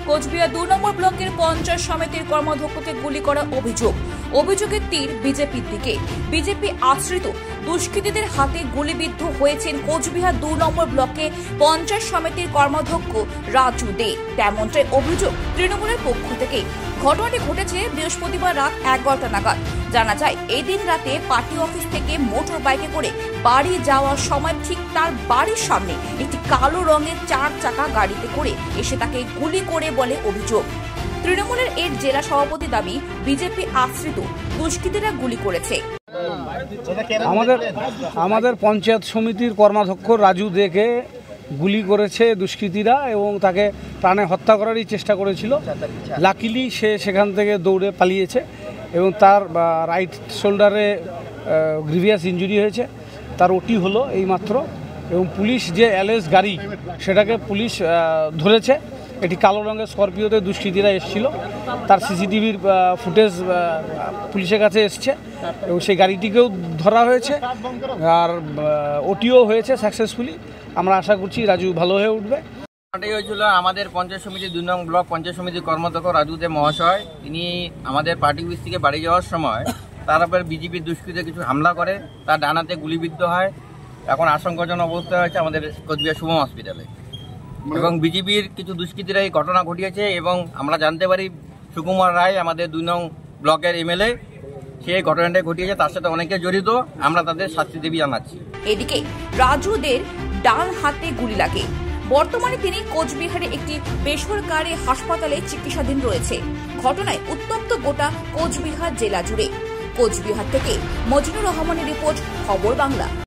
কোচবিহার 2 নম্বর ব্লকের পঞ্চায়েত সমিতির কর্মাধ্যক্ষকে গুলি করার অভিযোগের তীর বিজেপির দিকে। বিজেপি আশ্রিত দুষ্কৃতীদের হাতে গুলিবিদ্ধ হয়েছেন কোচবিহার 2 নম্বর ব্লকে পঞ্চায়েত সমিতির কর্মাধ্যক্ষ রাজু দে, তেমনটাই অভিযোগ তৃণমূলের পক্ষ থেকে। ঘটনাটি ঘটেছে বৃহস্পতিবার রাত 11টা নাগাদ। জানা যায়, এই দিন রাতে পার্টি অফিস থেকে মোটর বাইকে করে বাড়ি যাওয়ার সময় ঠিক তার বাড়ির সামনে একটি কালো রঙের 4 চাকা গাড়িতে করে এসে তাকে গুলি করে বলে অভিযোগ। তৃণমূলের এর জেলা সভাপতি দাবি, বিজেপি আশ্রিত দুষ্কৃতীরা গুলি করেছে। আমাদের পঞ্চায়েত সমিতির কর্মাধ্যক্ষ রাজু দেকে গুলি করেছে দুষ্কৃতীরা এবং তাকে প্রাণে হত্যা করারই চেষ্টা করেছিল। লাকিলি সে সেখান থেকে দৌড়ে পালিয়েছে এবং তার রাইট শোল্ডারে গ্রিভিয়াস ইনজুরি হয়েছে। তার ওটি হলো এইমাত্র এবং পুলিশ যে অ্যালেজ গাড়ি সেটাকে পুলিশ ধরেছে। এটি কালো রঙের স্করপিওতে দুষ্কৃতীরা এসেছিল। তার সিসিটিভির ফুটেজ পুলিশের কাছে এসছে এবং সেই গাড়িটিকেও ধরা হয়েছে আর ওটিও হয়েছে সাকসেসফুলি। আমরা আশা করছি রাজু ভালো হয়ে উঠবে। এটাই হয়েছিল আমাদের পঞ্চায়েত সমিতি 2 নং ব্লক পঞ্চায়েত সমিতির কর্মাধ্যক্ষ রাজু দে মহাশয়। তিনি আমাদের পার্টি অফিস থেকে বাড়ি যাওয়ার সময় তার উপর বিজেপির দুষ্কৃতীরা কিছু হামলা করে, তার ডানাতে গুলিবিদ্ধ হয়। এখন আশঙ্কাজনক অবস্থা হয়েছে আমাদের কোচবিহার শুভম হসপিটালে এবং বিজেপির কিছু দুষ্কৃতীরা এই ঘটনা ঘটিয়েছে এবং আমরা জানতে পারি সুকুমার রায় আমাদের 2 নং ব্লকের এমএলএ, সে ঘটনাটা ঘটিয়েছে, তার সাথে অনেকে জড়িত। আমরা তাদের শাস্তি দাবি জানাচ্ছি। এদিকে রাজুদের ডান হাতে গুলি লাগে। বর্তমানে তিনি কোচবিহারে একটি বেসরকারি হাসপাতালে চিকিৎসাধীন রয়েছে। ঘটনায় উত্তপ্ত গোটা কোচবিহার জেলা জুড়ে। কোচবিহার থেকে মজিনুর রহমানের রিপোর্ট, খবর বাংলা।